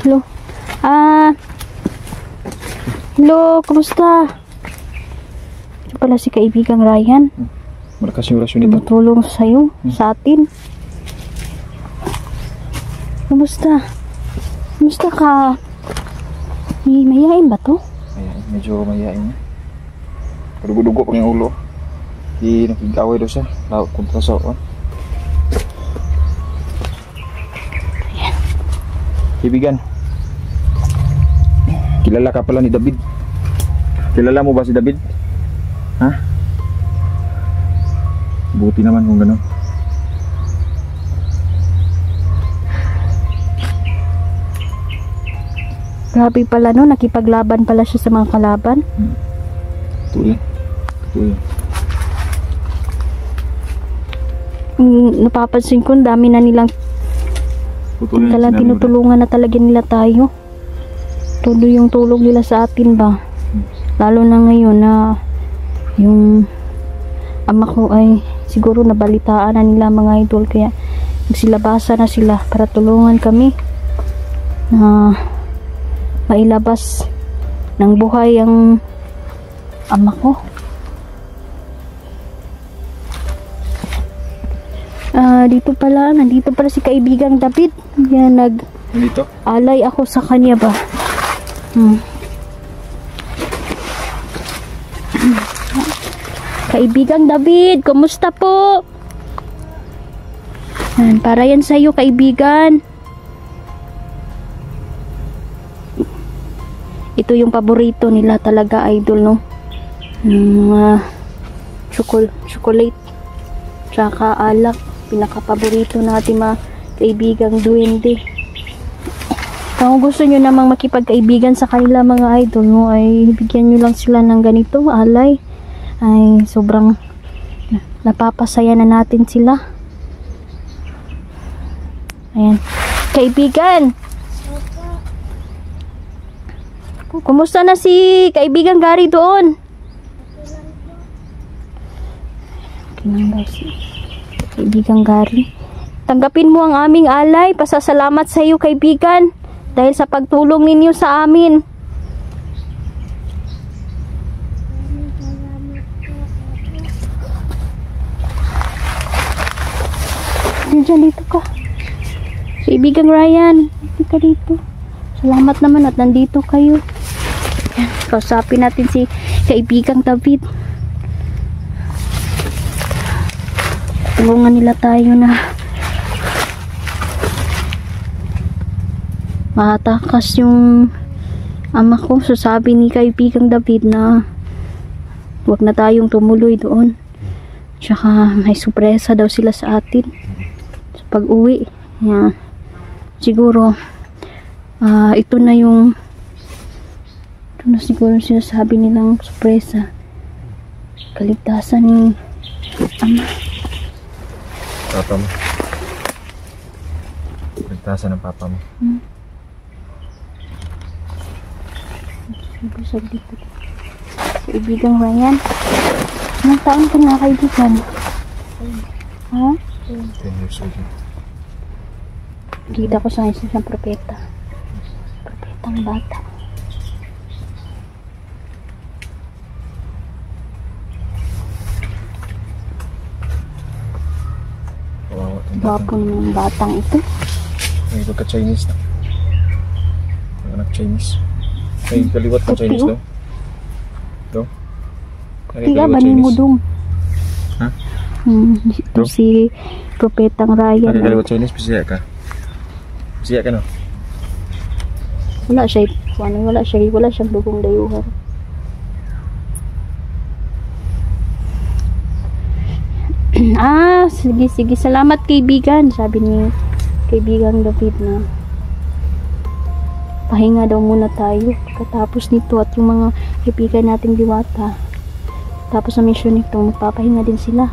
Hello. Hello, kumusta? Ito pala si kaibigang Ryan. Malakas yung orasyon nito. Tumutulong sa'yo, sa atin. Kumusta? Kumusta ka? Mayayain ba to? Ayan, medyo mayayain niya. Kadugo-dugo pang yung ulo. Di nakig-away daw siya. Laot kontra sa on. Kaibigan, kilala ka pala ni David. Kilala mo ba si David? Ha? Buti naman kung gano'n. Grabe pala no, nakipaglaban pala siya sa mga kalaban. Ito yun. Ito yun. Napapansin ko, dami na nilang talagang tinutulungan na talaga nila tayo. Todo yung tulong nila sa atin ba. Lalo na ngayon na yung ama ko ay siguro nabalitaan na nila mga idol, kaya nagsilabasa na sila para tulungan kami na mailabas ng buhay ang ama ko. Dito pala, nandito pala si kaibigang David. Yan, nag-alay ako sa kanya ba. Kaibigang David, kumusta po? Yan, para yan sa'yo, kaibigan. Ito yung paborito nila talaga, idol, no? Mga chocolate tsaka alak. Pinaka-paborito natin mga kaibigang duwende. Kung gusto nyo namang makipagkaibigan sa kanila mga idol, no, ay bigyan nyo lang sila ng ganito, alay. Ay sobrang napapasaya na natin sila. Ayan. Kaibigan! Kumusta na si kaibigang Gary doon? Okay lang daw si kaibigang Gary. Tanggapin mo ang aming alay. Pasasalamat sa iyo, kaibigan, dahil sa pagtulong ninyo sa amin. Diyan, dito ka. Kaibigang Ryan, dito ka dito. Salamat naman at nandito kayo. Yan, kausapin natin si kaibigang David. Tulungan nila tayo na matakas yung ama ko. So sabi ni kaibigang David na huwag na tayong tumuloy doon. Tsaka may sorpresa daw sila sa atin sa pag-uwi. Yan. Siguro ito na siguro sinasabi nilang sorpresa. Kaligtasan ni ama. Papa mo. Kaligtasan ng papa mo. Sabi dito. Kaibigang Ryan. Ilang taon ka na, kaibigan? Ha? 10 years old. Kita ko sa isang propeta. Propetang bata. Gwapo naman ng batang ito. May pagka-Chinese na. May anak Chinese. May kaliwat ka Chinese daw. Ito? Tiga ba ni Mudong? Ha? Ito si Propetang Ryan. May kaliwat Chinese, pisiya ka? Pisiya ka no? Wala siya. Wala siyang dugong dayuhan. Sige, salamat kaibigan, sabi ni kaibigang David na pahinga daw muna tayo katapos nito at yung mga kaibigan nating diwata tapos sa mission nito magpapahinga din sila.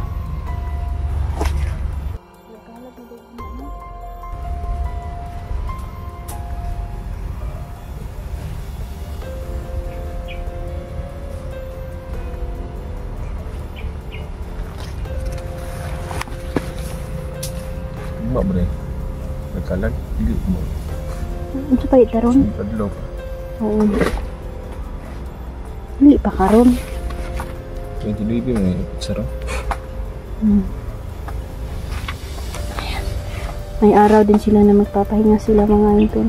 Mak boleh. Bekalan, hidup mo. Ano sa palit taron? Kadlaw pa. Oo. Hindi pa karon. 22 mo yung pizza ro. May araw din sila na magpapahinga sila mga idol.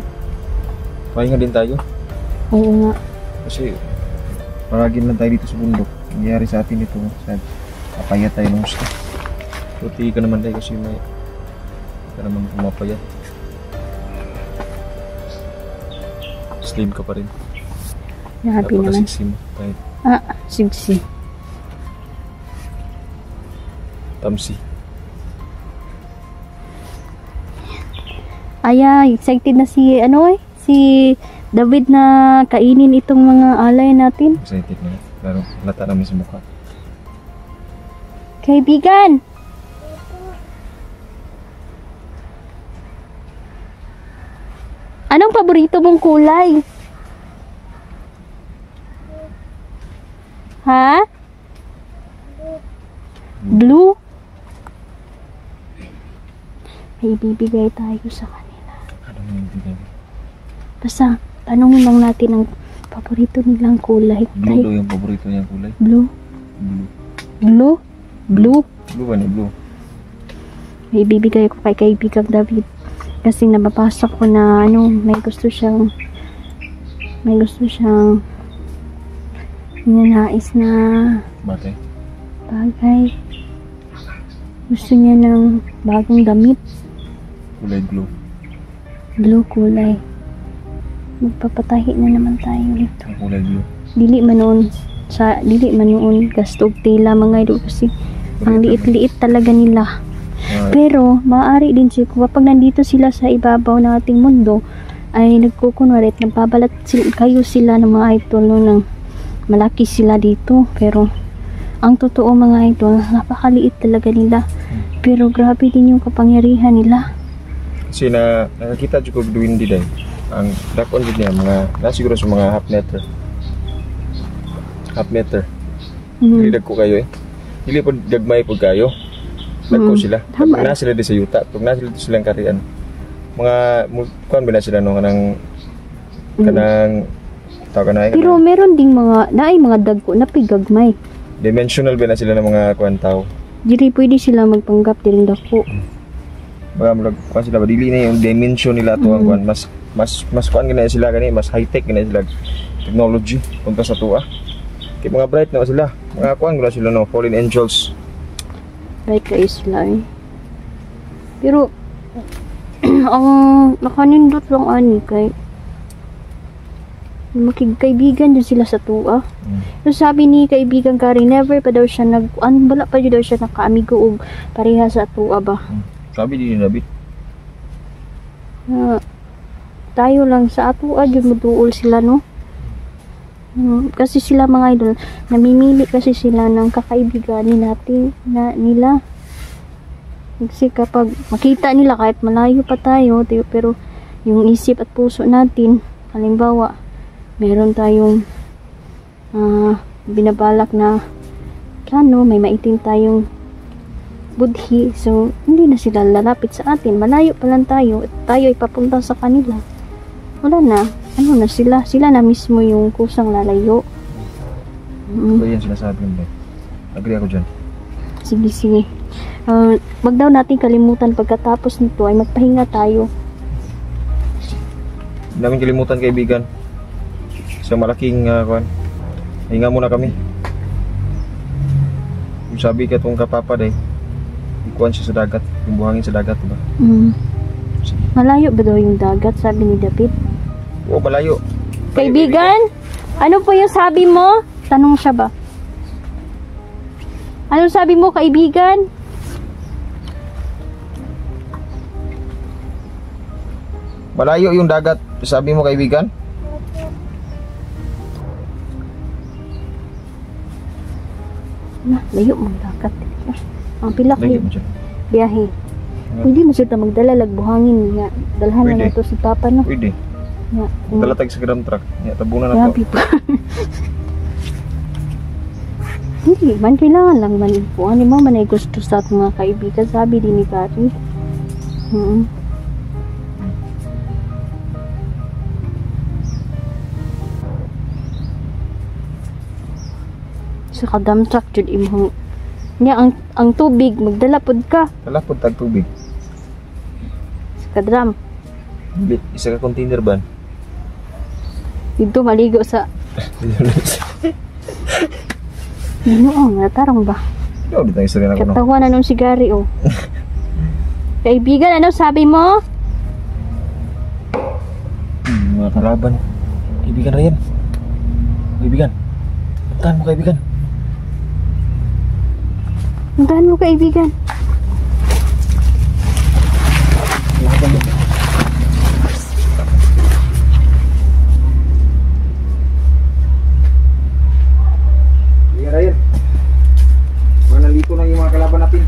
Pahinga din tayo. Oo nga. Kasi paragin lang tayo dito sa bundok. Nangyayari sa atin ito. Papayat tayo ng gusto. Puti ka naman tayo kasi may ka naman pumapayat. Slim ka pa rin. Happy naman. Siksi mo. Kahit Siksi. tamsi. Aya, excited na si si David na kainin itong mga alay natin. Excited na. Pero lata namin sa mukha. Kaibigan! Anong paborito mong kulay? Ha? Blue? May ibibigay tayo sa kanila. Ano yung bigay? Basta, tanongin lang natin ang paborito nilang kulay. Blue daw yung paborito niyang kulay. Blue? Blue. Blue? Blue? Blue ba ni blue? May ibibigay ko kay kaibigang David. Kasi nababasa ko na may gusto siyang ninanais na Batay? bagay. Gusto niya ng bagong damit. Kulay blue. Blue kulay. Magpapatahi na naman tayo dito. Ang kulay blue. Dili man noon gastog tela mga idol kasi ang liit-liit talaga nila. Pero maaari din siguro kapag nandito sila sa ibabaw ng ating mundo ay nagkukunwari at nagbabalat kayo sila ng mga idol ng malaki sila dito. Pero ang totoo mga idol, napakaliit talaga nila. Pero grabe din yung kapangyarihan nila. Kasi nakakita ko duwin di day. Ang dakon din niya mga siguro sa mga half meter. Dili ko kayo Dili po dagmay po kayo. Dagko sila. Pag na sila di sa yuta, pag na sila di silang karian. Mga kuan ba na sila no kanang Pero meron ding mga dagko na pigagmay. Dimensional ba na sila ng mga kuan tao? Dili pwede sila magpanggap diri dako. Baga kuan sila ba dili na yung dimension nila to ang kuan mas kuan gina sila gani mas high tech gina sila technology kunta sa tuwa. Kay mga bright na sila. Mga kuan gina sila no fallen angels. Bright kayo sila Pero ang nakanindot lang ani kay makikaibigan din sila sa tuwa. So sabi ni kaibigan Kari, never pa daw siya wala pa daw siya nakaamigo og pareha sa tuwa ba. Sabi din ni David. Tayo lang sa atuwa jud muduol sila no. Kasi sila mga idol, namimili kasi sila ng kakaibigan nila. Kasi kapag makita nila kahit malayo pa tayo, pero yung isip at puso natin, halimbawa meron tayong binabalak na may maitim tayong budhi, so hindi na sila lalapit sa atin. Malayo pa lang tayo at tayo ay papunta sa kanila, wala na, na sila na mismo yung kusang lalayo. So yan sinasabi mo. Agree ako dyan. Sige. Wag daw natin kalimutan pagkatapos nito ay magpahinga tayo. Hindi namin kalimutan kaibigan. Sa malaking hinga muna kami. Yung sabi ka itong kapapad ikuan siya sa dagat, yung buhangin sa dagat ba? Malayo ba daw yung dagat, sabi ni David? Oo, malayo. Kaibigan, ano po yung sabi mo? Tanong siya ba? Anong sabi mo kaibigan? Malayo yung dagat, sabi mo kaibigan? Layo mong dagat. Ang pilak Layo yung mo dyan. biyahe. Pwede mo siya magdala buhangin nga. Dalhan na ito si Papa no. Pwede. Nga. Dalatag sa gram truck. Tabunan na to. Hindi man kailangan lang man po. Ano mo man ay gusto sa mga kaibigan, sabi din ni Kari. sa kadamtrak jud imong nya ang tubig magdala pod ka Wala po tag tubig. sa kadram. Isa ka container ban. Dito maligo sa ano natarong ba? Yo, dito ang istorya na ko no. Katawa na nung sigari oh. Kaibigan, ano sabi mo? Mga kalaban. Kaibigan Ryan. Kaibigan. Puntahan mo kaibigan. Puntahan mo kaibigan. Kalaban mo. Kaibigan Ryan. Nandito na yung mga kalaban natin.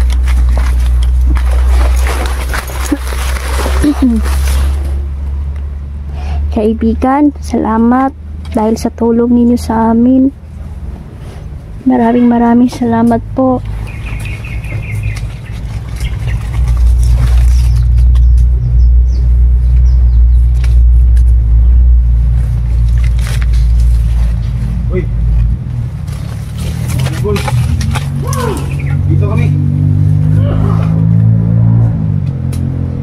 Kaibigan, salamat dahil sa tulong ninyo sa amin. Maraming salamat po. Uy! Gol! Dito kami!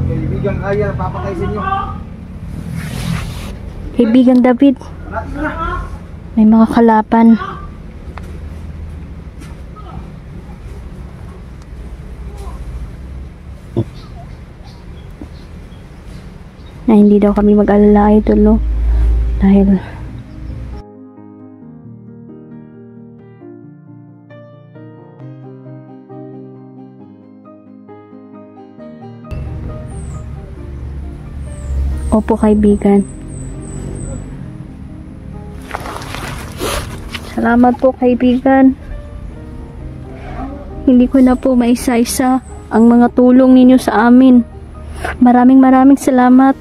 Kaibigan kaya, papatay sa inyo. Kaibigang David, may mga kalaban. Na hindi daw kami mag-alala idol, no? Dahil opo kaibigan. Salamat po kaibigan. Hindi ko na po maisa-isa ang mga tulong ninyo sa amin. Maraming salamat.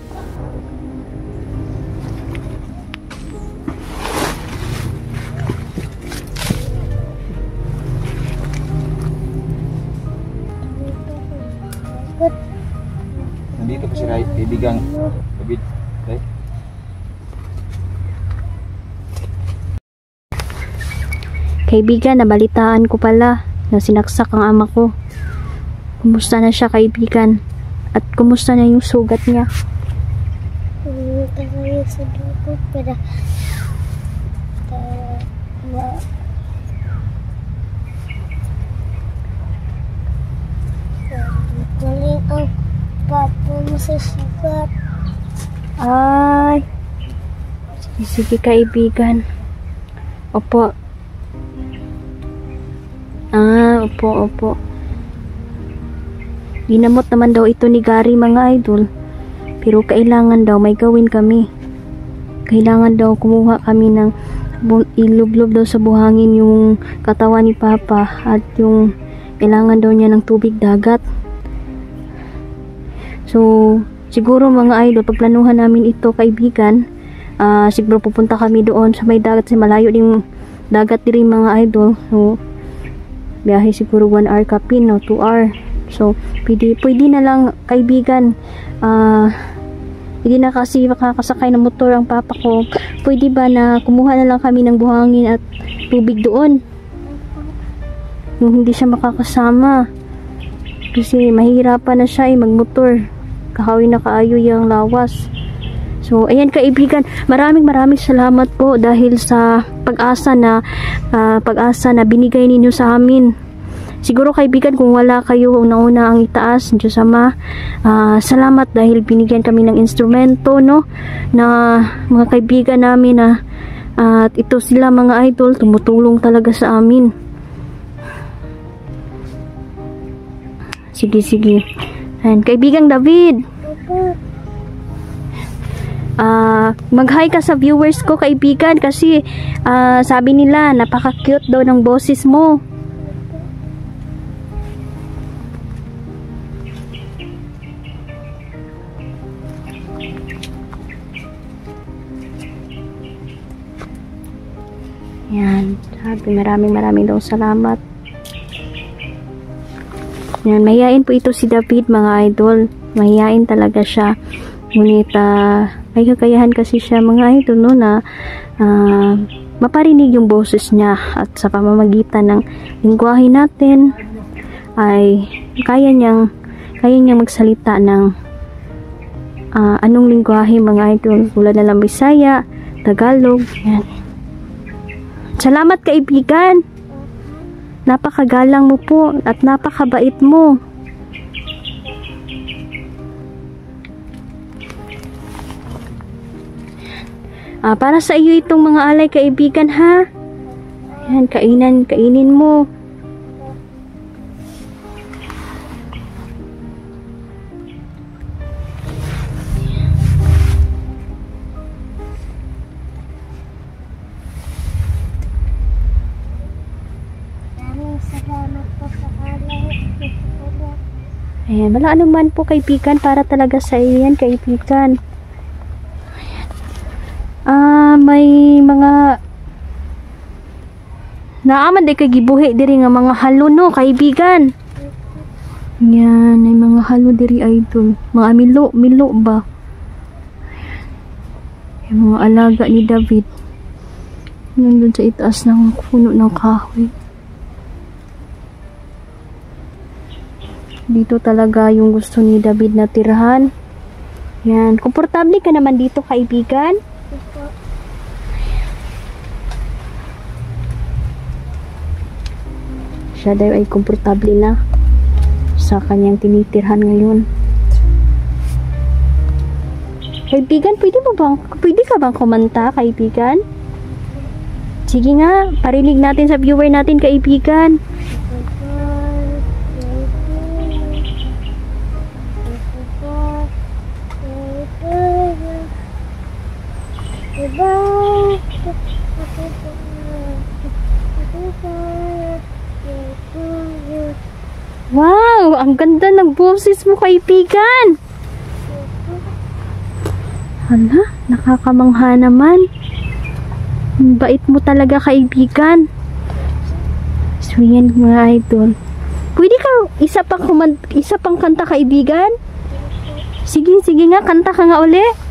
Nandito pa si Ray, kaibigang David. Okay? Kaibigan, nabalitaan ko pala na sinaksak ang ama ko. Kumusta na siya kaibigan? At kumusta na yung sugat niya? Pumunta kayo sa doktor para galing ang papa mo sa sugat. Ay, sige kaibigan. Opo. Opo. Ginamot naman daw ito ni Gary mga idol. Pero kailangan daw may gawin kami. Kailangan daw kumuha kami ng ilublob daw sa buhangin yung katawan ni Papa at yung kailangan daw niya ng tubig dagat. So, siguro mga idol, pagplanuhan namin ito kaibigan, siguro pupunta kami doon sa may dagat, sa malayo din dagat din mga idol. So, biyahe siguro 1 hour kapin, no? 2 hour. So, pwede na lang kaibigan. Hindi na kasi makakasakay ng motor ang papa ko. Pwede ba na kumuha na lang kami ng buhangin at tubig doon? Yung hindi siya makakasama. Kasi mahirapan na siya magmotor. Kahawin na kaayo yung lawas. So, ayan kaibigan, maraming salamat po dahil sa pag-asa na binigay ninyo sa amin. Siguro kaibigan, kung wala kayo una ang itaas, Diyos Ama, salamat dahil binigyan kami ng instrumento, no, na mga kaibigan namin na at ito sila mga idol, tumutulong talaga sa amin. Sige. Ayan, kaibigang David. Mag-hi ka sa viewers ko kaibigan kasi sabi nila napaka-cute daw ng boses mo. Yan, sabi maraming daw salamat. Yan, mahihain po ito si David mga idol. Mahihain talaga siya. Ngunit may kakayahan kasi siya mga idol, no, na maparinig yung boses niya, at sa pamamagitan ng lingwahe natin ay kaya niyang magsalita ng anong lingwahe mga idol, tulad na lang Bisaya, Tagalog. Yan. Salamat kaibigan, napakagalang mo po at napakabait mo. Para sa iyo itong mga alay kaibigan ha. Yan, kainin mo. Salamat po sa alay. Ayan, wala anuman po kaibigan, para talaga sa iyo yan kaibigan. May mga naaman di kagibuhi diri nga mga halo no kaibigan. Yan, may mga halo diri idol. Mga milo ba? Yung mga alaga ni David. Nandun sa itaas ng puno ng kahoy. Dito talaga yung gusto ni David na tirahan. Yan, komportable ka naman dito kaibigan. Siya daw ay komportable na sa kanyang tinitirhan ngayon. Kaibigan, pwede ka bang kumanta, kaibigan? Sige nga, parinig natin sa viewer natin, kaibigan. Wow, ang ganda ng boses mo kaibigan. Hala, nakakamangha naman. Ang bait mo talaga kaibigan. So yan mga idol. Pwede ka isa pang kanta kaibigan? Sige nga, kanta ka nga uli.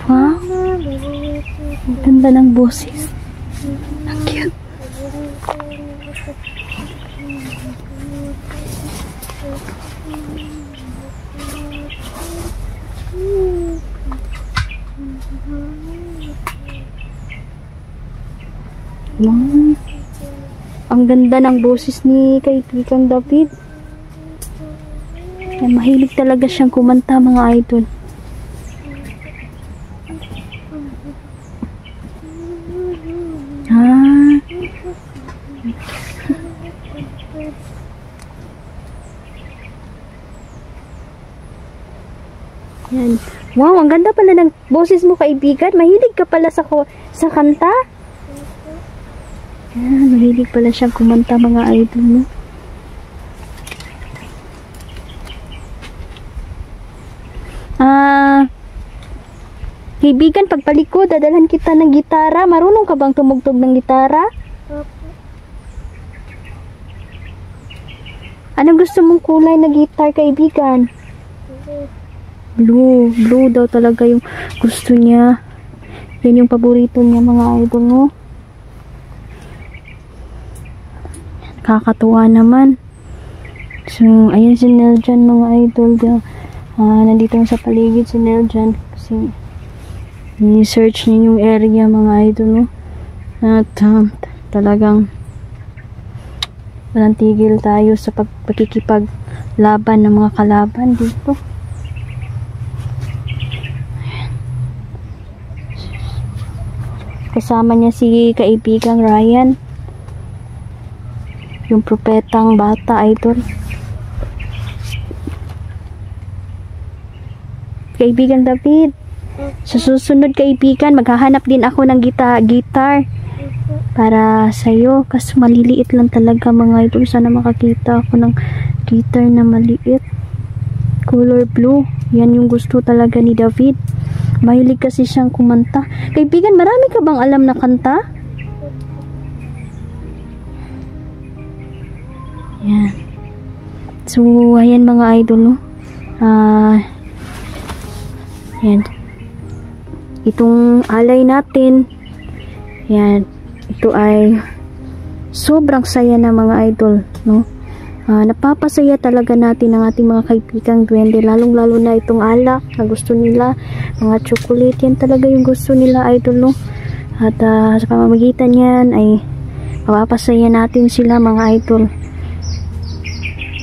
Wow, ang ganda ng boses. Ang cute. Wow. Ang ganda ng boses ni kaibigang David. Ay, mahilig talaga siyang kumanta mga idol. Yan. Wow, ang ganda pala ng boses mo kaibigan. Mahilig ka pala sa kanta. Yan, mahilig pala siyang kumanta mga idol mo. Kaibigan, pagpaliko, dadalhan kita ng gitara. Marunong ka bang tumugtog ng gitara? Anong gusto mong kulay na gitar, kaibigan? Blue. Blue daw talaga yung gusto niya. Yan yung paborito niya mga idol mo. Kakatuwa naman. So, ayan si Neljan mga idol. Nandito sa paligid si Neljan. Kasi i-search niya yung area mga idol mo. At talagang walang tigil tayo sa pagkikipaglaban ng mga kalaban dito. Kasama niya si kaibigang Ryan. Yung propetang bata, idol. Kaibigan David, sa susunod kaibigan, maghahanap din ako ng gitar para sa'yo. Kasi maliliit lang talaga mga idol. Sana makakita ako ng gitar na maliit. Color blue. Yan yung gusto talaga ni David. Mahilig kasi siyang kumanta. Kaibigan, marami ka bang alam na kanta? Yan. So, ayan mga idol, no? Yan. Itong alay natin, yan. Ito ay sobrang saya na mga idol, no? Napapasaya talaga natin ang ating mga kaibigang duwende, lalong-lalo na itong alak na gusto nila, mga chocolate, yan talaga yung gusto nila, idol, no? At sa pamamagitan yan ay mapapasaya natin sila, mga idol.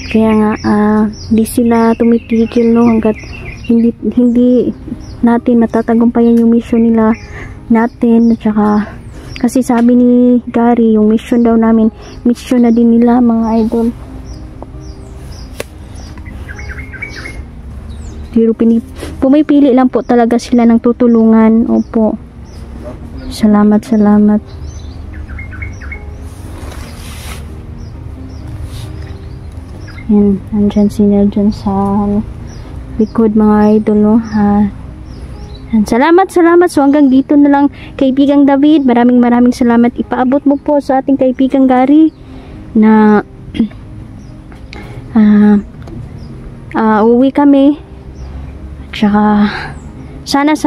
Kaya nga, hindi sila tumitigil, no, hanggat hindi natin matatagumpayan yung mission nila natin. At saka, kasi sabi ni Gary, yung mission daw namin, mission na din nila, mga idol. Pero pumipili lang po talaga sila ng tutulungan. Opo. Salamat. Yan, andyan sila dyan sa likod, mga idol, no? Yan, salamat. So hanggang dito na lang, kaibigang David. Maraming salamat. Ipaabot mo po sa ating kaibigang Gary na uwi kami. Tsaka sana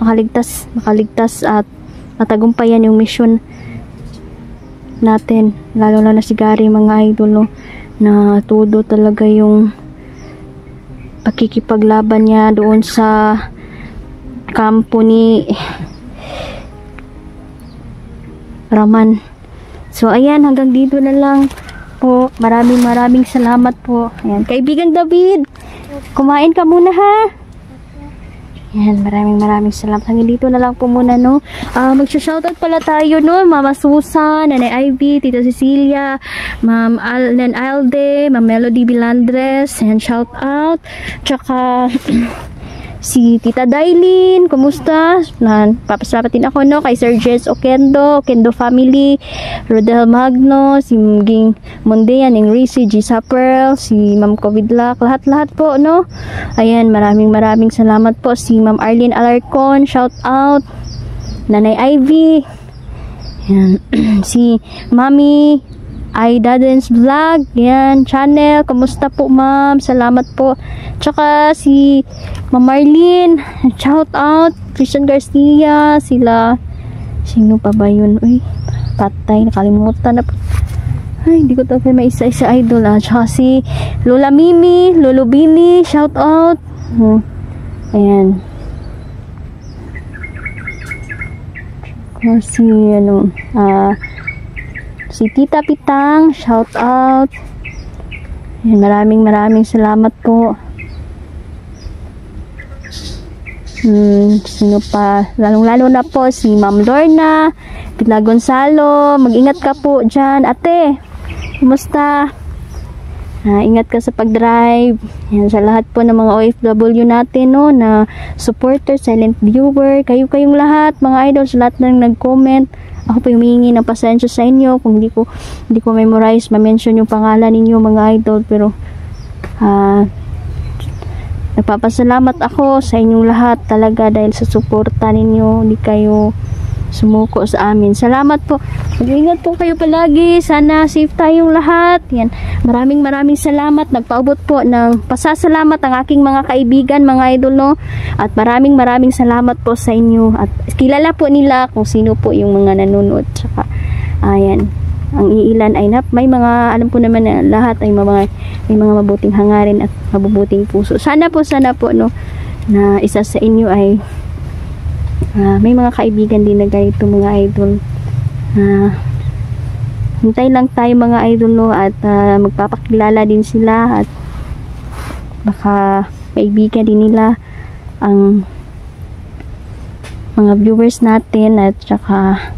makaligtas at matagumpayan yung mission natin, lalo na si Gary, mga idol, no? Na todo talaga yung pakikipaglaban niya doon sa kampo ni Raman. So ayan, hanggang dito na lang po. Maraming salamat po. Ayan, kaibigang David, kumain ka muna, ha? Yan, maraming salamat. Hanggang dito na lang po muna, no? Magsha-shoutout pala tayo, no? Mama Susan, Nanay Ivy, Tita Cecilia, Ma'am Nan Alde, Ma'am Melody Bilandres, and shoutout. Tsaka si Tita Dailin, kumusta? Papasalamat din ako, no? Kay Sir Jess Okendo family, Rodel Magno, si Mging Mondean, Ingrid, Gisa Pearl, si Ma'am Covidlac, lahat po, no? Ayan, maraming salamat po. Si Ma'am Arlene Alarcon, shout out. Nanay Ivy, ayan. Si Mami Aida Dance Vlog, yan, channel, kamusta po, ma'am? Salamat po. Tsaka si Ma'am Marlene, shout out. Christian Garcia, sila, sino pa ba yun? Uy, patay, nakalimutan na. Ay, hindi ko tayo may isa-isa, idol, Tsaka si Lola Mimi, Lolo Billy, shout out. Ayan. Si si Tita Pitang, shout out. Ayan, maraming salamat po. Sino pa? Lalong-lalo na po si Ma'am Lorna Pitla Gonzalo. Mag-ingat ka po dyan, ate. Kumusta? Ingat ka sa pag-drive. Yan, sa lahat po ng mga OFW natin, no, na supporter, silent viewer, kayong lahat, mga idol, sa lahat na nag-comment. Ako po humihingi ng pasensya sa inyo kung hindi ko memorize, ma-mention yung pangalan ninyo, mga idol, pero nagpapasalamat ako sa inyong lahat talaga dahil sa suporta ninyo. Hindi kayo sumuko sa amin. Salamat po. Mag-ingat po kayo palagi. Sana safe tayong lahat. Yan. Maraming salamat. Nagpaabot po ng pasasalamat ang aking mga kaibigan, mga idol, no? At maraming salamat po sa inyo. At kilala po nila kung sino po yung mga nanonood. Tsaka, ayan. Ang iilan ay may mga, alam po naman na lahat ay may mga mabuting hangarin at mabubuting puso. Sana po, no, na isa sa inyo ay may mga kaibigan din na ganito, mga idol. Hintay lang tayo, mga idol, no, at magpapakilala din sila at baka kaibigan din nila ang mga viewers natin at saka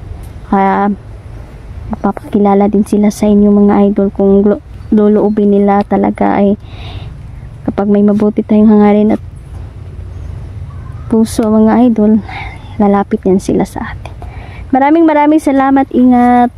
mapapakilala din sila sa inyo mga idol kung luluubin nila talaga ay kapag may mabuti tayong hangarin at puso mga idol, lalapit yan sila sa atin. Maraming salamat, ingat.